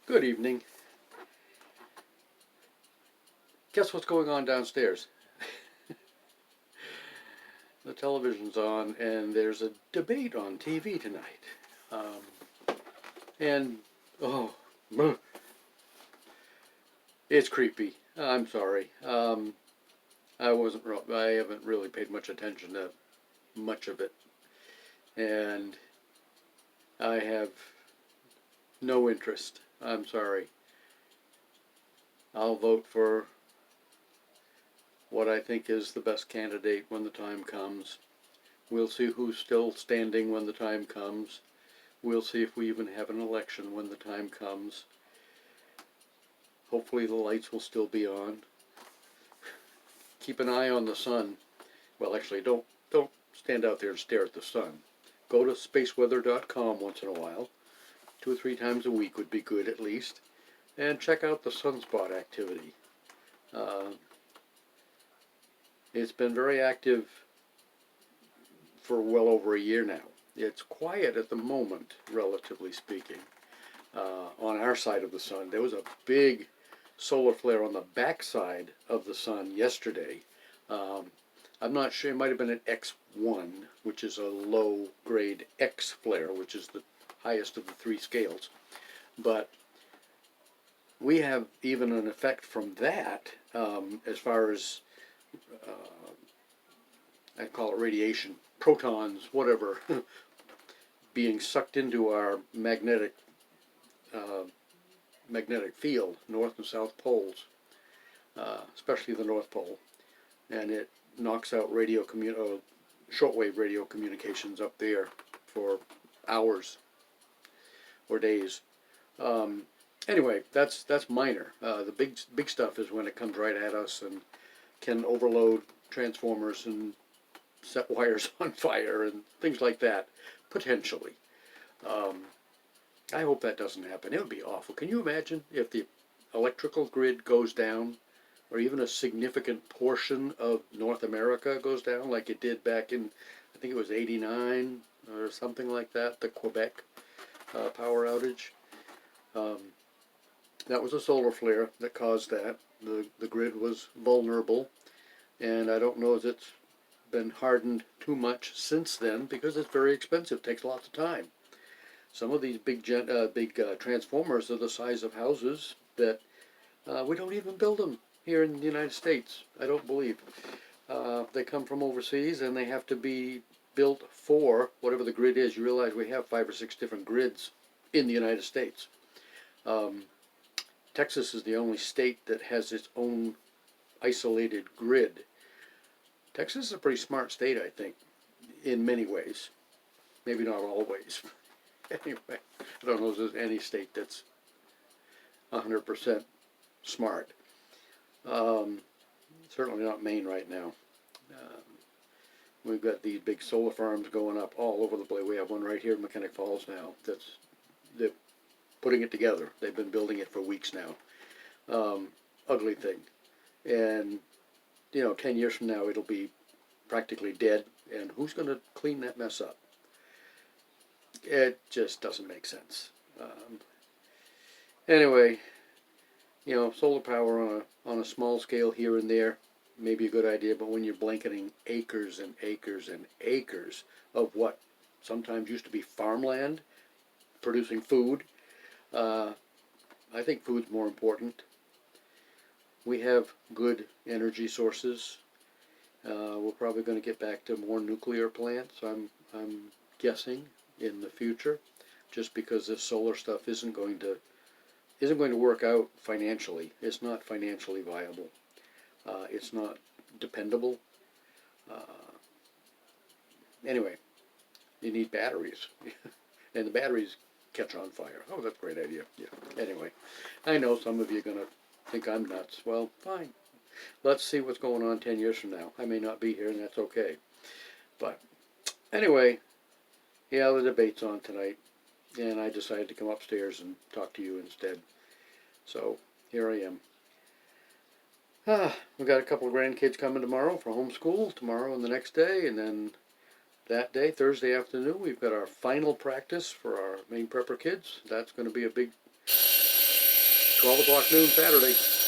Good evening. Guess what's going on downstairs? The television's on, and there's a debate on TV tonight. And oh, it's creepy. I'm sorry. I haven't really paid much attention to much of it, and I have no interest. I'm sorry. I'll vote for what I think is the best candidate when the time comes. We'll see who's still standing when the time comes. We'll see if we even have an election when the time comes. Hopefully the lights will still be on. Keep an eye on the sun. Well, actually, don't stand out there and stare at the sun. Go to spaceweather.com once in a while. 2 or 3 times a week would be good at least. And check out the sunspot activity. It's been very active for well over a year now. It's quiet at the moment, relatively speaking. On our side of the sun, there was a big solar flare on the backside of the sun yesterday. I'm not sure, it might have been an X1, which is a low grade X flare, which is the highest of the 3 scales. But we have even an effect from that as far as, I call it radiation, protons, whatever, being sucked into our magnetic field, north and south poles, especially the North Pole, and it knocks out shortwave radio communications up there for hours or days. Anyway, that's minor. The big stuff is when it comes right at us and can overload transformers and set wires on fire and things like that, potentially. I hope that doesn't happen. It would be awful. Can you imagine if the electrical grid goes down, or even a significant portion of North America goes down, like it did back in, I think it was '89 or something like that, the Quebec power outage. That was a solar flare that caused that. The grid was vulnerable, and I don't know if it's been hardened too much since then because it's very expensive. It takes lots of time. Some of these big transformers are the size of houses that we don't even build them here in the United States, I don't believe. They come from overseas and they have to be built for whatever the grid is. You realize we have 5 or 6 different grids in the United States. Texas is the only state that has its own isolated grid. Texas is a pretty smart state, I think, in many ways. Maybe not always. Anyway, I don't know if there's any state that's 100% smart. Certainly not Maine right now. We've got these big solar farms going up all over the place. We have one right here in Mechanic Falls now. They're putting it together. They've been building it for weeks now. Ugly thing. And, 10 years from now it'll be practically dead. And who's going to clean that mess up? It just doesn't make sense. Anyway, solar power on a small scale here and there may be a good idea, but when you're blanketing acres and acres and acres of what sometimes used to be farmland producing food, I think food's more important. We have good energy sources. We're probably going to get back to more nuclear plants, I'm guessing, in the future, just because this solar stuff isn't going to work out financially. It's not financially viable. It's not dependable. Anyway, you need batteries, and the batteries catch on fire. Oh, that's a great idea. Yeah. Anyway, I know some of you are going to think I'm nuts. Well, fine. Let's see what's going on 10 years from now. I may not be here, and that's okay. But anyway, yeah, the debate's on tonight, and I decided to come upstairs and talk to you instead. So here I am. We've got a couple of grandkids coming tomorrow for homeschool, tomorrow and the next day, and then that day, Thursday afternoon, we've got our final practice for our main prepper kids. That's going to be a big 12 o'clock noon Saturday.